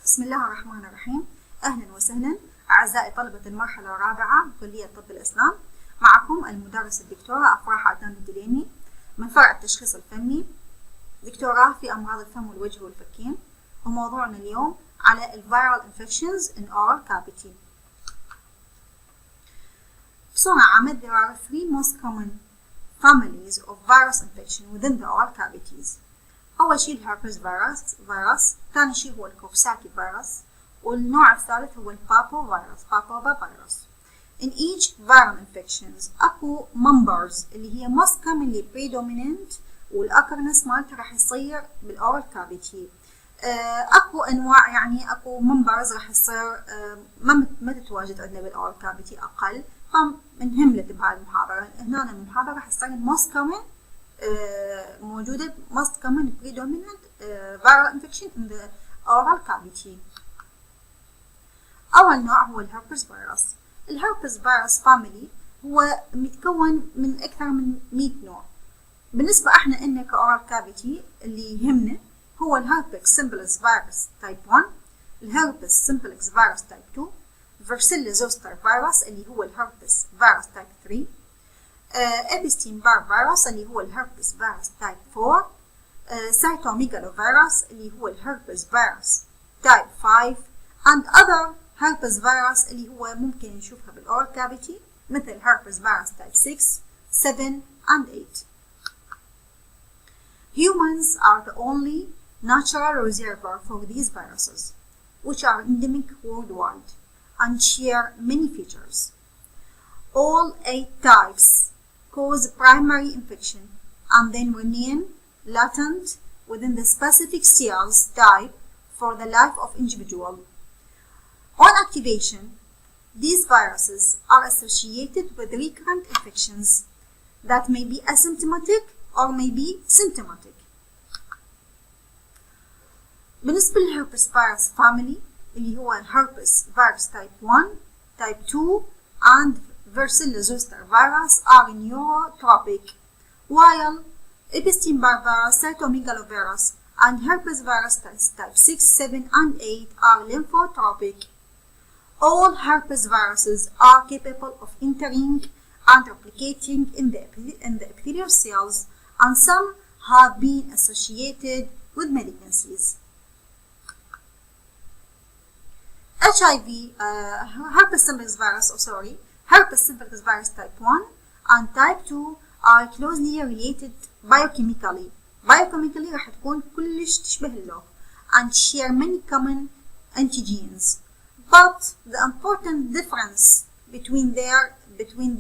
بسم الله الرحمن الرحيم. أهلا وسهلا أعزائي طلبة المرحلة الرابعة كلية طب الاسنان. معكم المدرس الدكتورة افراح عدنان من فرع التشخيص الفني، دكتوراه في أمراض الفم والوجه والفكين، وموضوعنا اليوم على الفيرال infections in oral cavity. بسرعة عامة there are three most common families of virus infection within the oral cavities. أول شيء الهربس فيروس، ثاني شيء هو الكوكساكي فيروس، والنوع الثالث هو البابوفا فيروس. In each viral infections أكو members اللي هي most commonly predominant والأكرنس مالته راح يصير بالأورال كافيتي. أكو أنواع، يعني أكو members راح يصير ما تتواجد عندنا بالأورال كافيتي أقل، فمنهملت بهاي المحاضرة. هنا المحاضرة راح تصير most common موجودة most common predominant viral infection in the oral cavity. أول نوع هو الهربس فيروس. الهربس فيروس فاميلي هو متكون من أكثر من 100 نوع. بالنسبة احنا إن كأورال كافيتي اللي يهمنا هو الهربس سمبلكس فيروس تايب 1، الهربس سمبلكس فيروس تايب 2، فيرسيلا زوستر فيروس اللي هو الهربس فيروس تايب 3، الانبار فيروس اللي هو الهربس فيروس تايب 4، سايتوميجالو فيروس اللي هو الهربس فيروس تايب 5 and other herpes virus اللي هو ممكن نشوفها بالأورال كافيتي مثل herpes virus type 6, 7 and 8. Humans are the only natural reservoir for these viruses, which are endemic worldwide and share many features. All 8 types cause primary infection and then remain latent within the specific cells type for the life of individual. On activation, these viruses are associated with recurrent infections that may be asymptomatic or may be symptomatic. بالنسبة للهربس فيروس family اللي هو herpes virus type 1, type 2 and varicella zoster virus are neurotropic, while Epstein-Barr virus, cytomegalovirus and herpes virus type 6, 7 and 8 are lymphotropic. All herpes viruses are capable of entering and replicating in the epithelial cells, and some have been associated with malignancies. HIV, herpes simplex virus type 1 and type 2 are closely related biochemically. Biochemically راح تكون كلش تشبه اللوح and share many common antigens. But the important difference between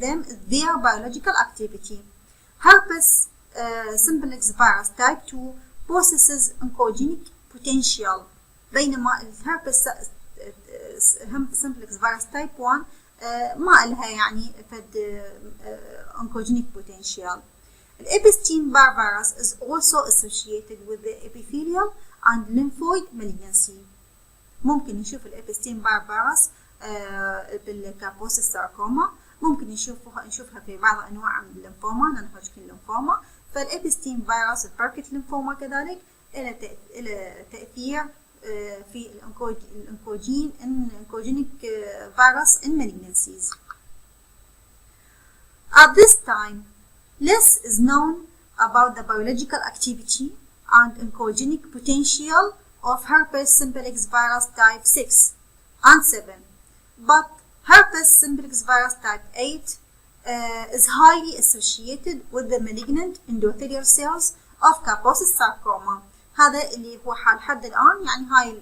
them is their biological activity. Herpes simplex virus type 2 possesses oncogenic potential، بينما الهربس simplex virus type 1 ما لها يعني فد oncogenic potential. The Epstein-Barr virus is also associated with the epithelial and lymphoid malignancy. ممكن نشوف الابستين-بار فيروس بالكابوس الساركوما، ممكن نشوفها في بعض انواع من الليمفوما، نون هوجكن ليمفوما. فالابستين فيروس البركت ليمفوما كذلك له تأثير في الانكوجينيك فيروس in malignancies. At this time, less is known about the biological activity and oncogenic potential of herpes simplex virus type 6 and 7, but herpes simplex virus type 8 is highly associated with the malignant endothelial cells of Kaposi sarcoma. هذا اللي هو حد الآن، يعني هاي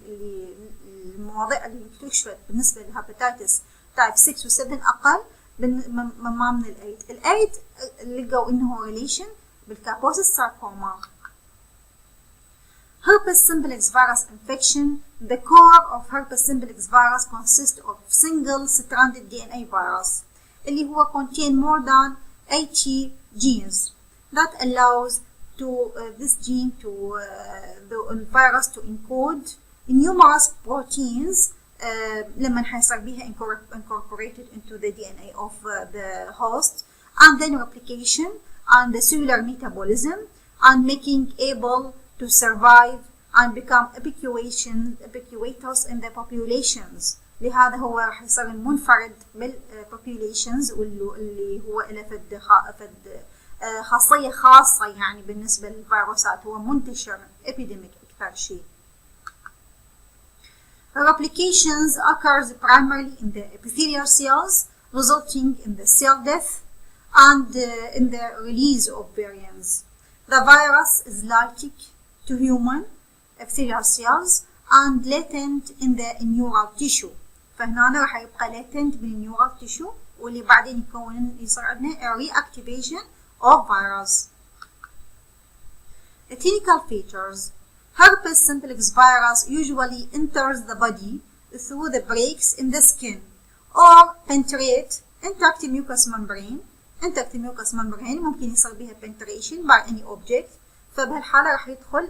المواضيع اللي اكتشفت بالنسبة للهاباتيتس type 6 و 7 أقل من ال8 لقوا إنه relation بالكابوس sarcoma. Herpes simplex virus infection. The core of herpes simplex virus consists of single-stranded DNA virus اللي هو contain more than 80 genes that allows this gene to the virus to encode numerous proteins لما حيصير بيها incorporated into the DNA of the host, and then replication and the cellular metabolism and making able to survive and become ubiquitous in the populations. لهذا هو راح يصير المنفرد بالpopulations واللي هو له فد خاصية خاصة يعني بالنسبة للفيروسات، هو منتشر epidemic أكثر شيء. Replications occurs primarily in the epithelial cells, resulting in the cell death and in the release of variants. The virus is lytic to human epithelial cells and latent in the neural tissue. فهنا راح يبقى latent بالنيورال tissue واللي بعدين يصير عندنا reactivation of virus. The clinical features: herpes simplex virus usually enters the body through the breaks in the skin or penetrate intact mucous membrane. intact mucous membrane ممكن يصير بها penetration by any object، فبهالحالة راح يدخل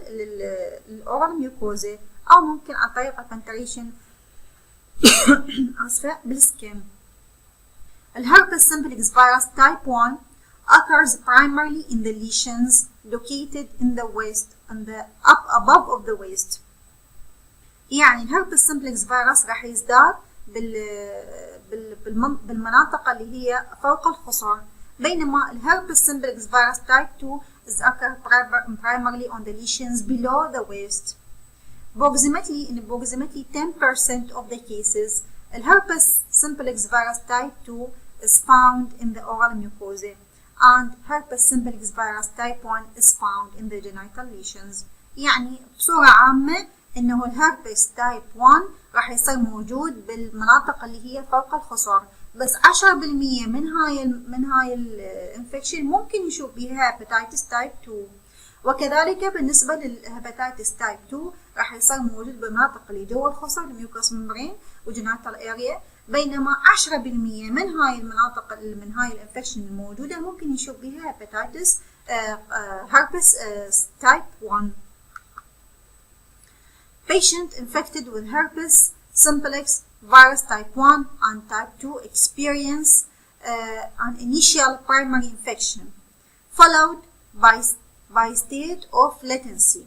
للأورال ميوكوزا أو ممكن عن طريق penetration أسفة بالسكين. الherpes simplex virus type 1 occurs primarily in the lesions located in the waist and the above of the waist. يعني الherpes simplex virus راح يزداد بالمناطق اللي هي فوق الخصر، بينما الherpes simplex virus type 2 is occur primarily on the lesions below the waist. Approximately 10% of the cases, الherpes simplex virus type 2 is found in the oral mucosa, and herpes simplex virus type 1 is found in the genital lesions. يعني بصورة عامة إنه الherpes type 1 راح يصير موجود بالمناطق اللي هي فوق الخصر، بس 10% من هاي الانفكشن ممكن يشوف بها hepatitis type 2. وكذلك بالنسبة للهيباتيتس تايب 2 راح يصير موجود بالمناطق اللي جوا الخصر الميوكس ممبرين وجينيتال اريا، بينما 10% من هاي المناطق من هاي الانفكشن الموجودة ممكن يشوف بها هيباتيتس herpes type 1. Patient infected with herpes simplex virus type 1 and type 2 experience an initial primary infection followed by state of latency.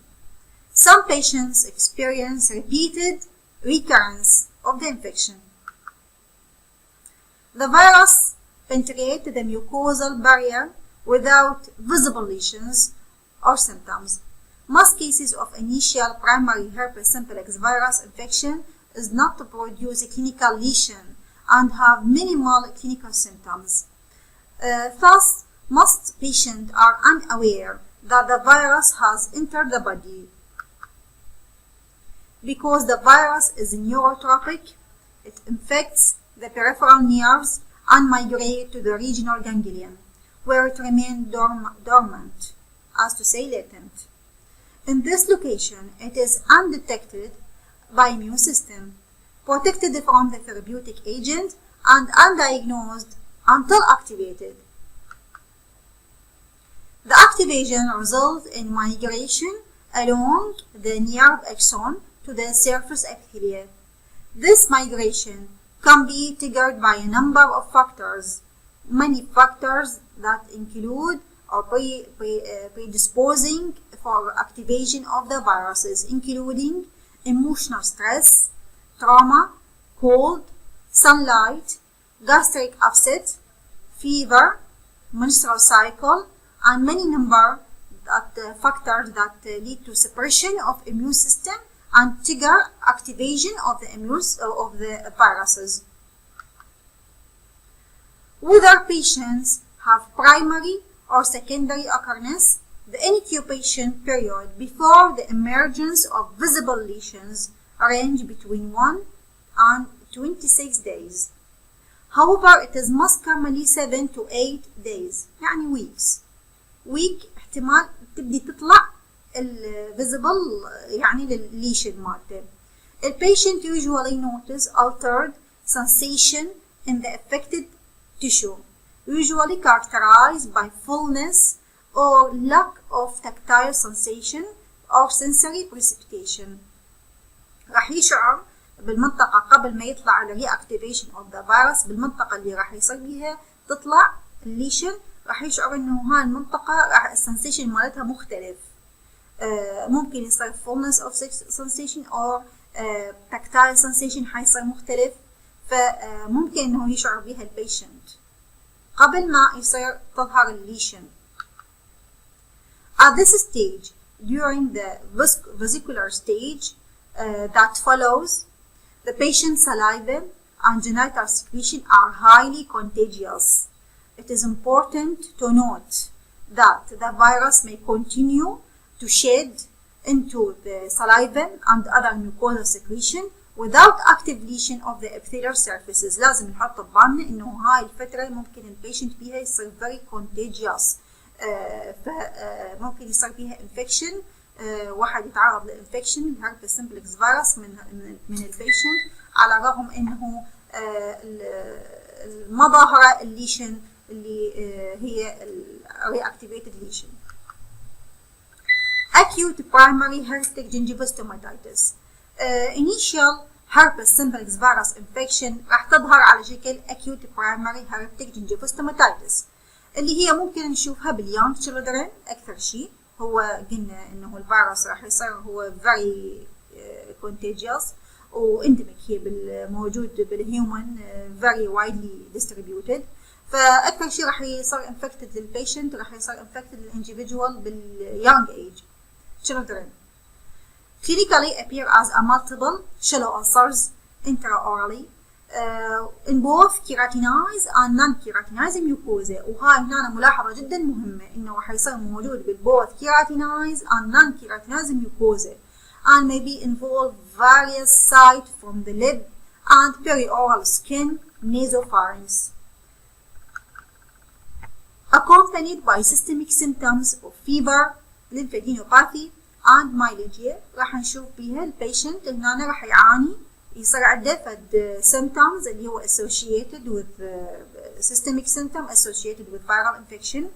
Some patients experience repeated recurrence of the infection. The virus penetrates the mucosal barrier without visible lesions or symptoms. Most cases of initial primary herpes simplex virus infection is not to produce a clinical lesion and have minimal clinical symptoms. Thus, most patients are unaware that the virus has entered the body. Because the virus is neurotropic, it infects the peripheral nerves and migrates to the regional ganglion, where it remains dormant, as to say latent. In this location, it is undetected by immune system, protected from the therapeutic agent, and undiagnosed until activated. The activation results in migration along the nerve axon to the surface epithelium. This migration can be triggered by a number of factors. Many factors that include or predisposing for activation of the viruses, including emotional stress, trauma, cold, sunlight, gastric upset, fever, menstrual cycle, and many number of factors that lead to suppression of immune system and trigger activation of the viruses. Whether patients have primary or secondary occurrence, the incubation period before the emergence of visible lesions range between 1 and 26 days. However, it is most commonly 7 to 8 days, يعني weeks. week احتمال تبدي تطلع visible يعني للليشن مالته. The patient usually notice altered sensation in the affected tissue, usually characterized by fullness or lack of tactile sensation or sensory precipitation. راح يشعر بالمنطقة قبل ما يطلع ال reactivation of the virus، بالمنطقة اللي راح يصير بيها تطلع الليشن، راح يشعر انه هاي المنطقة راح السنسيشن مالتها مختلف. ممكن يصير fullness of sensation or tactile sensation حيصير مختلف، فممكن إنه يشعر بها البيشنت قبل ما يصير تظهر الليشن. At this stage, during the vesicular stage that follows, the patient's saliva and genital secretion are highly contagious. It is important to note that the virus may continue to shed into the saliva and other mucosal secretion without active lesion of the epithelial surfaces. لازم نحط ببالنا إنه هاي الفترة ممكن البيشنت فيها يصير very contagious، فممكن يصير فيها infection، واحد يتعرض لإنفكشن herpes simplex virus من البيشنت على الرغم إنه المظاهرة الليشن اللي هي reactivated lesion. Acute primary herpetic gingivitis. Initial herpes simplex virus infection راح تظهر على شكل acute primary herpetic gingivitis اللي هي ممكن نشوفها باليونج children أكثر شيء. هو قلنا إنه الفيروس راح يصير هو very contagious واندمج، هي موجود بالهيومن very widely distributed، فأكثر شيء راح يصير infected للبيشنت، راح يصير infected للindividual بالyoung age children. Clinically appear as a multiple shallow ulcers intraorally in both keratinized and non-keratinized mucosa. وهاي هنا ملاحظة جدا مهمة إنه راح يصير موجود بالboth keratinized and non-keratinized mucosa and may be involve various sites from the lip and perioral skin, nasopharynx, accompanied by systemic symptoms of fever, lymphadenopathy and myalgia. راح نشوف بيها البيشنت هنا راح يعاني، يصير عنده فد symptoms اللي هو associated with systemic symptom associated with viral infection.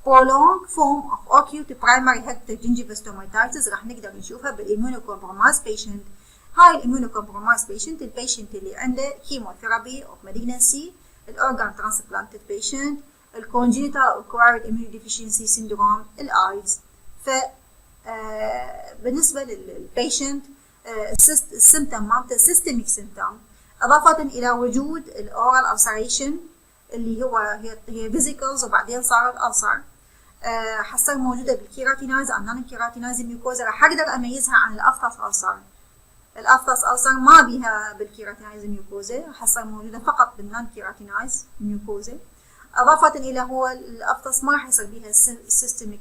prolonged form of acute primary herpetic gingivitis راح نقدر نشوفها بالimmunocompromised patient. هاي الimmunocompromised patient البيشنت اللي عنده chemotherapy of malignancy، الorgan transplanted patient، الcongenital acquired immunodeficiency syndrome، الAIDS. ف بالنسبة للبيشنت السيمتوم مالته systemic symptom إضافة إلى وجود الأورال ulceration اللي هي vesicles وبعدين صارت ulcer، حتصير موجودة بالكيراتينايز أو نون كيراتينايز ميوكوزا. راح أقدر أميزها عن الأفطس ulcer. الأفطس ulcer ما بيها بالكيراتينايز ميوكوزا، حتصير موجودة فقط بالنون كيراتينايز ميوكوزا. إضافة إلى هو الأفطس ما راح يصير بيها systemic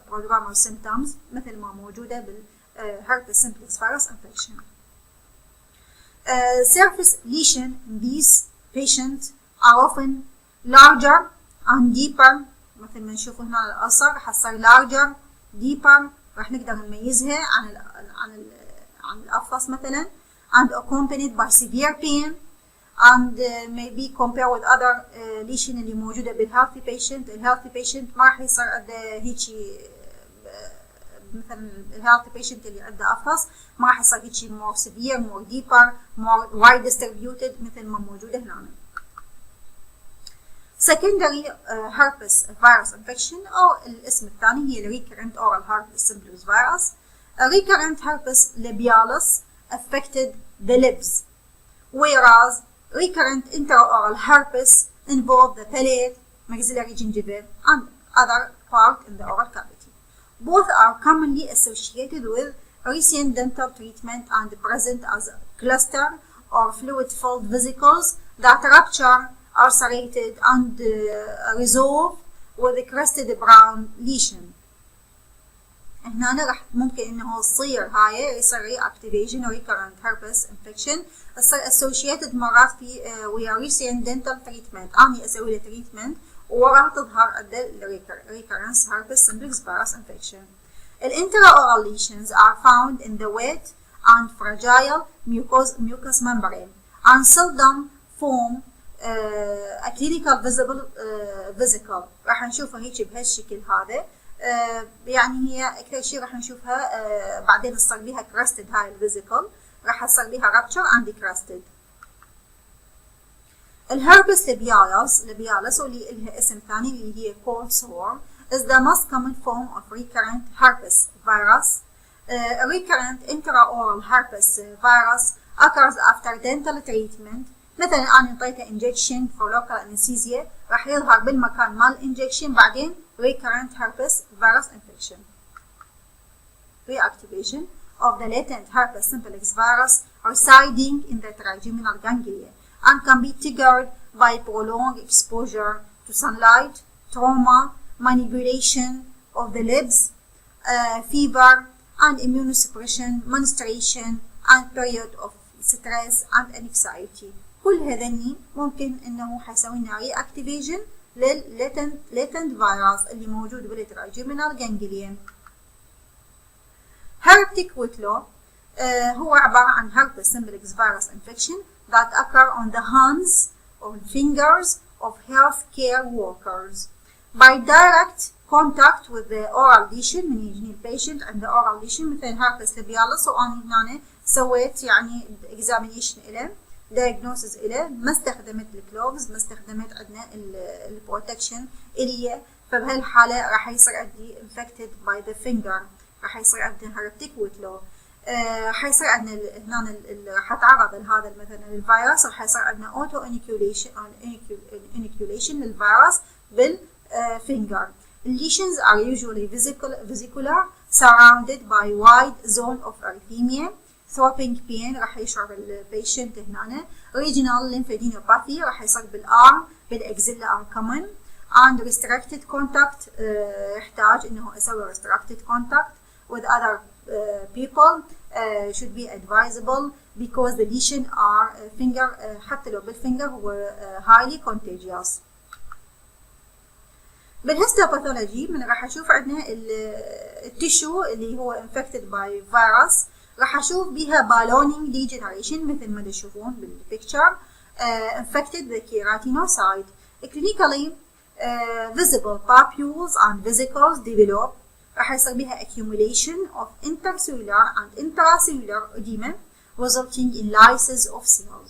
prodromal symptoms مثل ما موجودة بالherpes simplex virus infection. Surface lesion in these patients are often larger and deeper. مثل ما نشوف هنا الألسر راح تصير larger deeper، راح نقدر نميزها عن الأفطس مثلا، and accompanied by severe pain and may be compared with other lesion اللي موجودة بالhealthy patient. الhealthy patient ما راح يصير عنده هيجي مثلا الhealthy patient اللي عنده أفطس ما راح يصير هيجي more severe more deeper more wide distributed مثل ما موجودة هنا. Secondary herpes virus infection أو الاسم الثاني هي recurrent oral herpes simplex virus. Recurrent herpes labialis affected the lips, whereas recurrent intraoral herpes involve the palate, maxillary gingiva, and other part in the oral cavity. Both are commonly associated with recent dental treatment and present as cluster or fluid-filled vesicles that rupture, ulcerated, and resolve with a crested brown lesion. هنا راح ممكن انه تصير هاي يصير reactivation or recurrent herpes infection، تصير associated مرات في ويا recent dental treatment. أنا أسوي له treatment وراها تظهر عند recurrent herpes simplex virus infection. The intraoral lesions are found in the wet and fragile mucous membrane and seldom form a clinical visible vesicle. راح نشوفها هيك بهالشكل هذا. يعني هي أكثر شيء راح نشوفها بعدين تصير بيها crusted هاي الفيزيكل، راح تصير بيها rupture and crusted. الهربس labialis واللي لها اسم ثاني اللي هي cold sore is the most common form of recurrent herpes virus. Recurrent intraoral herpes virus occurs after dental treatment. مثلا أنا انطيته injection for local anesthesia راح يظهر بالمكان مال injection بعدين recurrent herpes virus infection. Reactivation of the latent herpes simplex virus residing in the trigeminal ganglia and can be triggered by prolonged exposure to sunlight, trauma, manipulation of the lips, fever and immunosuppression, menstruation and period of stress and anxiety. كل هذني ممكن انه حيسوي لنا reactivation للlatent virus اللي موجود بالتراجيمينال جانجليا. Herpetic whitlow هو عبارة عن herpes simplex virus infection that occur on the hands or fingers of healthcare workers by direct contact with the oral lesion. من يجيني البيشنت عنده oral lesion مثل herpes labialis وأنا هنا سويت يعني examination إله diagnosis إله، ما استخدمت الكلوفز، ما استخدمت عندنا البروتكشن إليه، فبهالحالة راح يصير عندي infected by the finger، راح يصير عندنا herpetic whitlow. حيصير عندنا هنا راح اتعرض لهذا مثلا الفيروس، راح يصير عندنا اوتو انيكيوليشن للفيروس بالفينجر. Lesions are usually vesicular surrounded by wide zone of erythema. Throbbing pain راح يشعر البيشنت هنا. Regional lymphadenopathy راح يصير بالارم بالاكزيلا are common. And restricted contact يحتاج انه اسوي restricted contact with other people should be advisable because the lesion are finger حتى لو بالفينجر هو highly contagious. بالهيستوباثولوجي من راح اشوف عندنا التشو اللي هو infected by virus، راح اشوف بيها ballooning degeneration مثل ما تشوفون بالبيكتشر. infected the keratinocyte. Clinically visible papules and vesicles develop. راح يصير بها accumulation of intercellular and intracellular edema resulting in lysis of cells.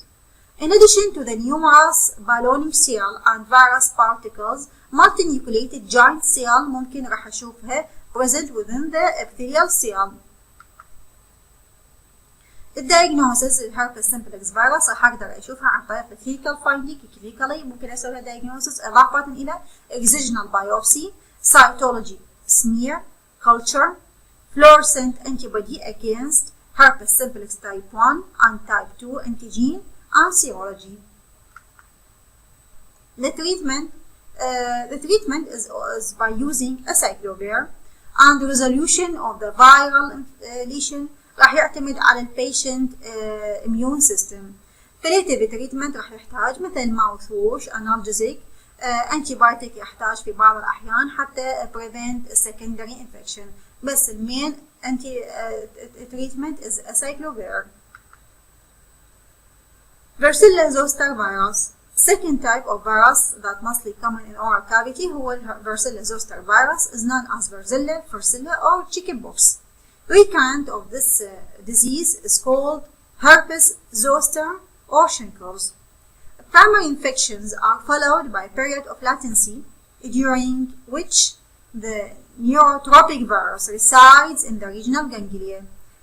In addition to the numerous ballooning cell and virus particles, multinucleated giant cell ممكن راح أشوفها present within the epithelial cell. الدايجنوسيس الهربس سمبلكس فيروس راح أقدر أشوفها عن طريق الكلينيكال فايندينج. كلينيكالي ممكن أسوي لها دايجنوسيس إضافة إلى excisional biopsy, cytology, smear, culture, fluorescent antibody against herpes simplex type 1 and type 2 antigen and serology. The treatment is by using a cyclovir, and the resolution of the viral lesion راح يعتمد على البيشنت immune system. Palliative treatment راح يحتاج مثل mouthwash, analgesic, antibiotic يحتاج في بعض الأحيان حتى prevent secondary infection. بس المين treatment is a cyclovir. Varicella zoster virus. Second type of virus that mostly common in oral cavity هو Varicella zoster virus is known as varicella, faricella or chickenpox. Recurrent of this disease is called herpes zoster or shingles. Primary infections are followed by a period of latency during which the neurotropic virus resides in the regional ganglia.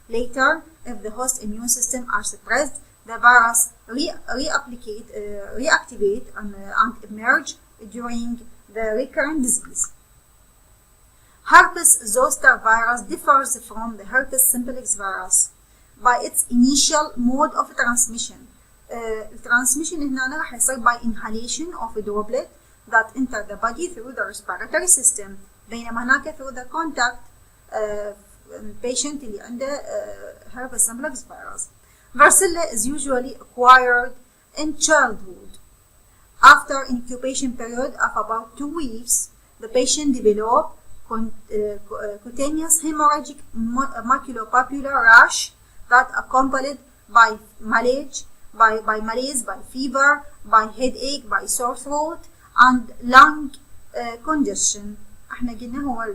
Later, if the host immune system are suppressed, the virus reactivate and emerge during the recurrent disease. Herpes zoster virus differs from the herpes simplex virus by its initial mode of transmission. Transmission هنا راح يصير by inhalation of a droplet that enter the body through the respiratory system، بينما هناك through the contact patient اللي عنده herpes simplex virus. Varicella is usually acquired in childhood. After incubation period of about 2 weeks, the patient develop cutaneous hemorrhagic maculopapular rash that accompanied by malaise, by fever, by headache, by sore throat, and lung congestion. احنا قلنا هو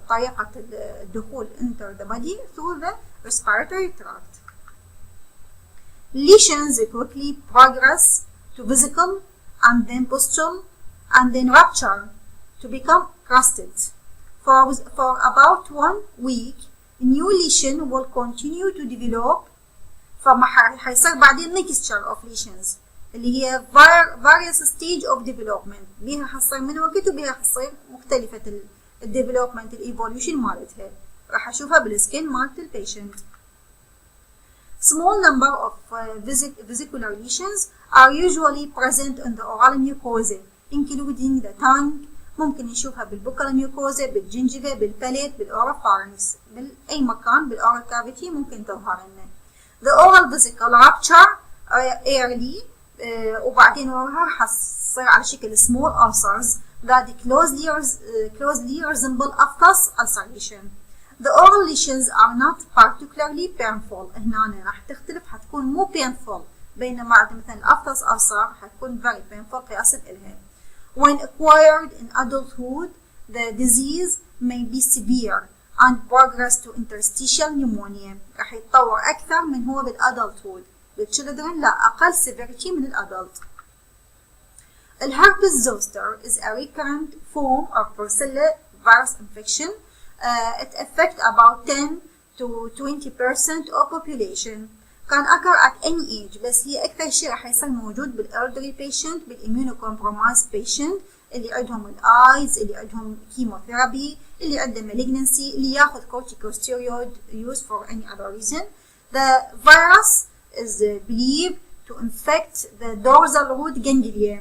طريقة الدخول enter the body through the respiratory tract. Lesions quickly progress to vesicle and then pustule and then rupture to become crusted. For about 1 week new lesion will continue to develop. فما حيصير بعدين mixture of lesions اللي هي various stage of development. بيها حصير من وقت وبيها حصير مختلفة الديفلوبمنت الايفولوشن مالتها. راح اشوفها بالسكين مالت البيشنت. Small number of vesicular lesions are usually present in the oral mucosa including the tongue. ممكن نشوفها بالبوكال ميوكوزا، بالجنجفة، بالباليت، بالأوروفارنكس، بأي مكان بالأورال كافيتي ممكن تظهر لنا. The oral vesicle rupture early وبعدين وراها حتصير على شكل small ulcers that closely resemble aphthous ulceration. The oral lesions are not particularly painful. هنا راح تختلف، حتكون مو painful، بينما مثلا الأفثس ulcer حتكون very painful قياسا إلها. When acquired in adulthood, the disease may be severe and progress to interstitial pneumonia. راح يتطور أكثر من هو بالadulthood. بالchildren لا، أقل severity من الadult. الherpes zoster is a recurrent form of brucella virus infection. It affects about 10 to 20% of population. Can occur at any age، بس هي أكثر شيء راح يصير موجود بالelderly patient، بالimmunocompromised patient اللي عندهم الآيز، اللي عندهم chemotherapy، اللي عنده malignancy، اللي ياخذ corticosteroid use for any other reason. The virus is believed to infect the dorsal root ganglia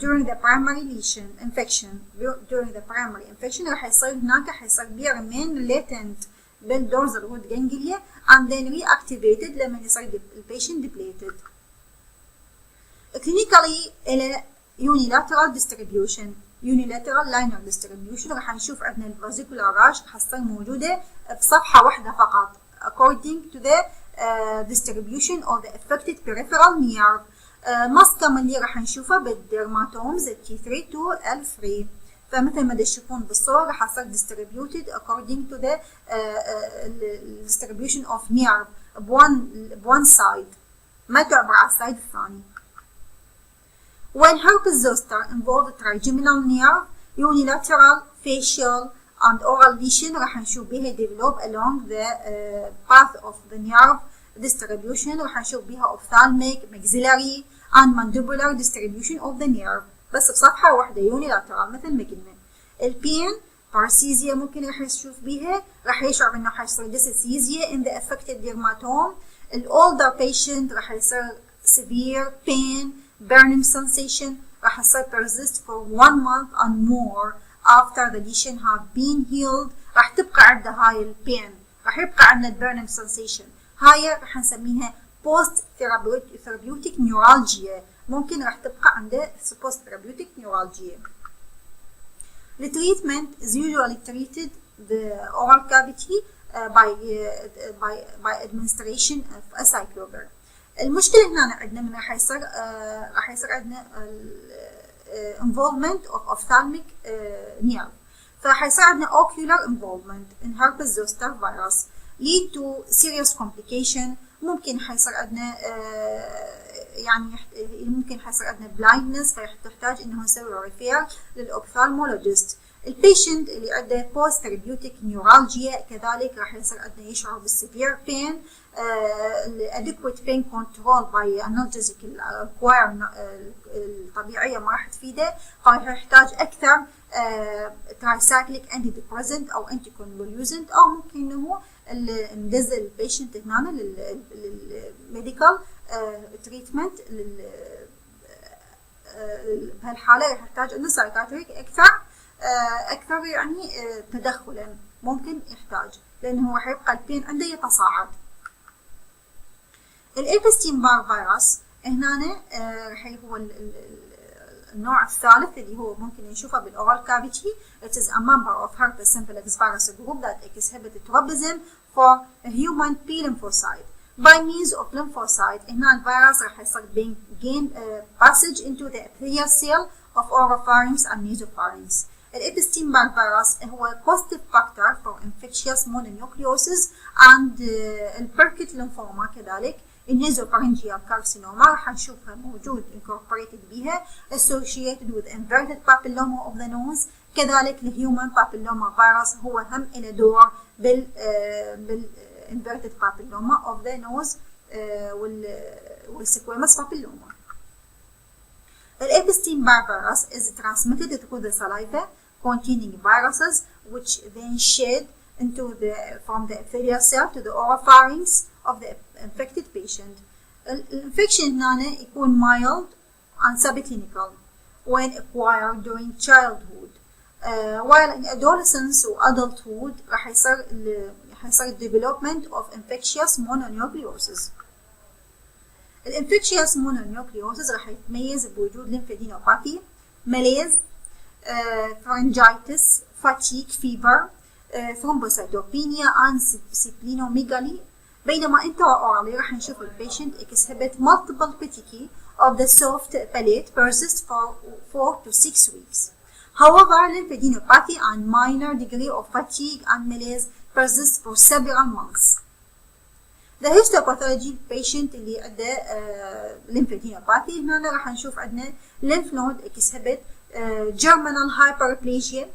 during the primary infection. During the primary infection راح يصير هناك remain latent بالdorsal root ganglia and then reactivated لما يصير البيشنت depleted. Clinically إلى unilateral linear distribution. راح نشوف عندنا الفاسيكولار راش راح تصير موجودة بصفحة واحدة فقط according to the distribution of the affected peripheral nerve. most commonly راح نشوفها بالدرماتومز T3 to L3. فمثل ما تشوفون بالصور راح تصير distributed according to the distribution of nerve بone side، ما تعبر على السايد الثاني. When herpes zoster involved trigeminal nerve, unilateral, facial and oral lesion راح نشوف بها develop along the path of the nerve distribution. راح نشوف بها ophthalmic, maxillary and mandibular distribution of the nerve بس بصفحة واحدة unilateral مثل ما قلنا. البين paresthesia ممكن راح نشوف بها، راح يشعر انه حيصير dysesthesia in the affected dermatome. older patient راح يصير severe pain, burning sensation، راح يصير persist for 1 month and more after the lesion have been healed. راح تبقى عنده هاي البين، راح يبقى عنده burning sensation. هاي راح نسميها post therapeutic neuralgia، ممكن راح تبقى عنده post therapeutic neuralgia. The treatment is usually treated the oral cavity by administration of acyclovir. المشكلة هنا عندنا من راح يصير عندنا involvement of ophthalmic nerve، فراح يصير عندنا ocular involvement in herpes zoster virus lead to serious complication. ممكن حيصير عندنا ممكن حيصير عندنا blindness، فيحتاج انه نسوي refer للophthalmologist. البيشنت اللي عنده post therapeutic neuralgia كذلك راح يصير عندنا يشعر بالسيفير pain. adequate pain control by analgesic الطبيعية ما راح تفيده، فراح يحتاج أكثر tricyclic antidepressant أو anticonvulsant، أو ممكن إنه ندز البيشنت هنا للميديكال تريتمنت. بهالحالة يحتاج إنه سايكاتريك أكثر تدخلا ممكن يحتاج، لأنه هو حيبقى البين عنده يتصاعد. الابستين-بار فيروس هنا هو النوع الثالث اللي هو ممكن نشوفه بالأورال كافيتي. It is a member of herpes simplex virus group that exhibit tropism for a human P lymphocyte. By means of lymphocyte هنا الفيروس راح يصير gain passage into the epithelial cell of oropharynx and nasopharynx. الابستين-بار فيروس هو positive factor for infectious mononucleosis and البركت ليمفوما كذلك. النيزوفارنجيال كارسينوما راح نشوفها موجود incorporated بها associated with inverted papilloma of the nose. كذلك الهيومن بابيلوما فيروس هو هم له دور inverted papilloma of the nose والسكويموس papilloma. The Epstein-Barr virus is transmitted through the saliva containing viruses which then shed from the epithelial cell to the oropharynx of the infected patient. Infection هنا يكون mild and subclinical when acquired during childhood, while in adolescence or adulthood راح يصير development of infectious mononucleosis. الانفكشيوس mononucleosis راح يتميز بوجود lymphadenopathy, malaise, pharyngitis, fatigue, fever, thrombocytopenia and splenomegaly. بينما intraorally راح نشوف البيشنت exhibit multiple petechiae of the soft palate persist for 4 to 6 weeks. However, lymphadenopathy and minor degree of fatigue and malaise persist for several months. The histopathology patient اللي عنده lymphadenopathy هنا راح نشوف عندنا lymph node exhibit germinal hyperplasia,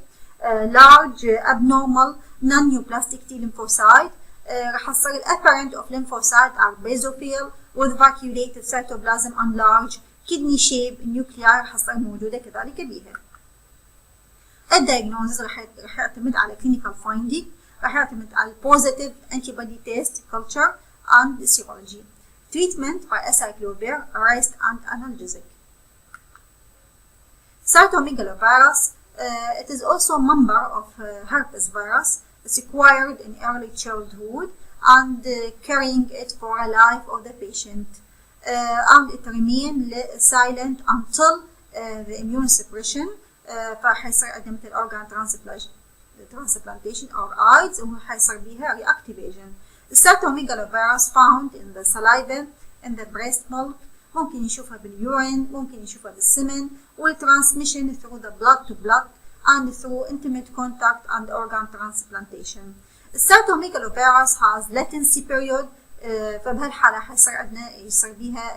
large abnormal non-neoplastic T lymphocyte. راح تصير apparent of lymphocyte are basophil with vacuolated cytoplasm and large kidney shape nuclei راح تصير موجودة كذلك بيها. الدياجنوزز راح يعتمد على clinical finding، راح يعتمد على positive antibody test culture and serology. Treatment by acyclovir, rest and analgesic. Cytomegalovirus, it is also a member of herpes virus. It's acquired in early childhood and carrying it for a life of the patient, and it remain silent until the immune suppression. فحيصير عندنا مثل organ transplantation or AIDS وحيصير بيها reactivation. The cytomegalovirus found in the saliva, in the breast milk، ممكن نشوفها بالurine، ممكن نشوفها بالسمن، والtransmission through the blood to blood and through intimate contact and organ transplantation. The cytomegalovirus has latency period، فبهالحالة حيصير عندنا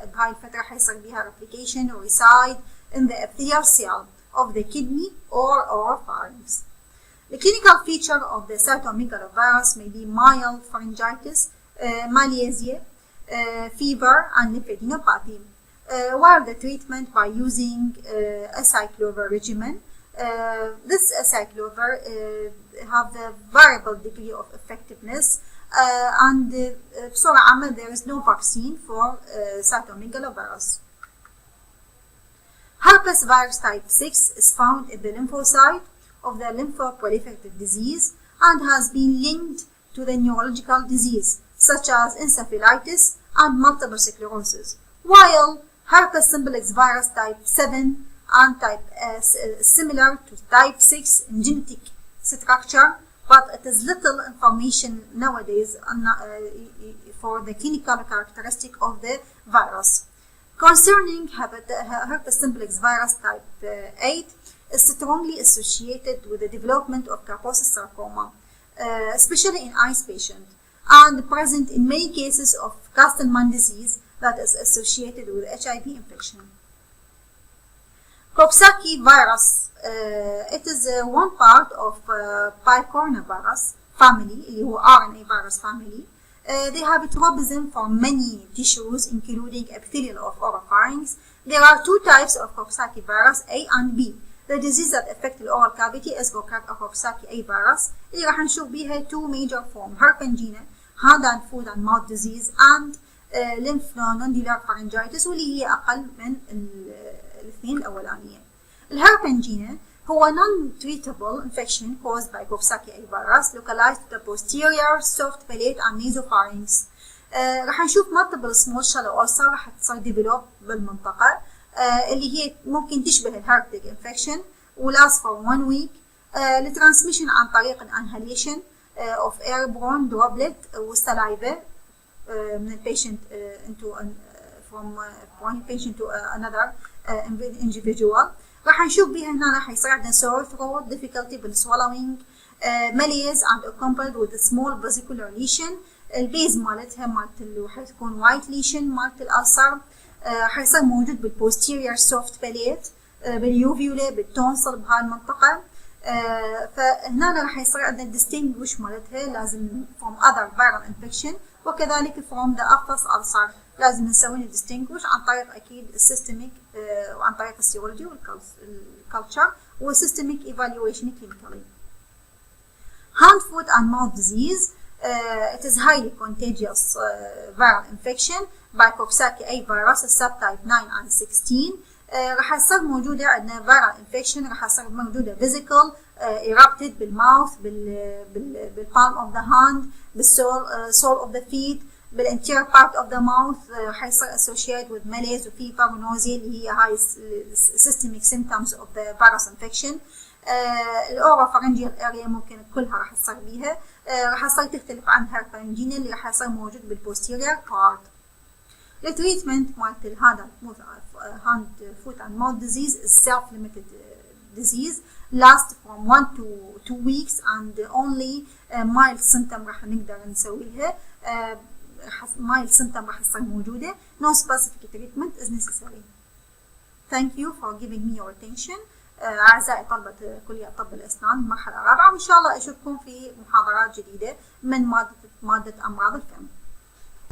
بهاي الفترة حيصير بيها replication or reside in the epithelial cell of the kidney or oropharynx. The clinical feature of the cytomegalovirus may be mild pharyngitis, malaise, fever, and lymphadenopathy, while the treatment by using acyclovir regimen. This acyclovir have a variable degree of effectiveness, and بصورة عامة there is no vaccine for cytomegalovirus. Herpes virus type 6 is found in the lymphocyte of the lymphoproliferative disease and has been linked to the neurological disease such as encephalitis and multiple sclerosis, while herpes simplex virus type 7 and type similar to type 6 in genetic structure, but it is little information nowadays for the clinical characteristic of the virus. Concerning herpes simplex virus type 8 is strongly associated with the development of Kaposi sarcoma, especially in eyes patients, and present in many cases of Castleman disease that is associated with HIV infection. Coxsackie virus, it is one part of picornavirus family, اللي هو RNA virus family. They have tropism for many tissues, including epithelial of oropharynx. There are two types of Coxsackie virus, A and B. The disease that affect the oral cavity is Coxsackie A virus. اللي راح نشوف بيها two major forms, herpangina, hand and foot and mouth disease, and lymphonodular pharyngitis, واللي هي أقل من الاثنين الأولانية. الهربنجينا هو non-treatable infection caused by Coxsackie A virus localized to the posterior soft palate and nasopharynx. راح نشوف multiple small shallow ulcer راح تصير develop بالمنطقة اللي هي ممكن تشبه الهربتيك infection ولast for 1 week. الترانسميشن عن طريق inhalation of airborne droplet والsaliva من البيشنت from one patient to another individual. راح نشوف بيها هنا راح يصير عندنا sore throat, difficulty with swallowing, malaise and accompanied with a small vesicular lesion. البيز مالتها مالت اللي حتكون white lesion مالت الألسر حيصير موجود بالposterior soft palate باليوفيولا بالتونسل بهاي المنطقة. فهنا راح يصير عندنا distinguish مالتها لازم from other viral infection، وكذلك from the office ulcer لازم نسوي distinguish عن طريق أكيد السيستميك وعن طريق السيرولوجي والكالتشر والسيستميك evaluation clinically. Hand, foot and mouth disease. It is highly contagious viral infection by Coxsackie A virus subtype 9 and 16. راح يصير موجودة عندنا viral infection، راح يصير موجودة physical erupted بالماوث بالpalm of the hand بالsole of the feet بالinterior part of the mouth. راح يصير associated with malaise وفيفر ونوزيا اللي هي هاي systemic symptoms of the virus infection. الأوروفارنجيال اريا ممكن كلها راح تصير بيها، راح يصير تختلف عن الهيرفارنجينال اللي راح يصير موجود بالبوستيريور بارت. التريتمنت مالت هذا hand, foot and mouth disease is self-limited disease last from 1 to 2 weeks and only mild symptom راح نقدر نسوي لها mild symptom راح تصير موجودة. No specific treatment is necessary. Thank you for giving me your attention. أعزائي طلبة كلية طب الاسنان المرحلة الرابعة، وإن شاء الله أشوفكم في محاضرات جديدة من مادة أمراض الفم.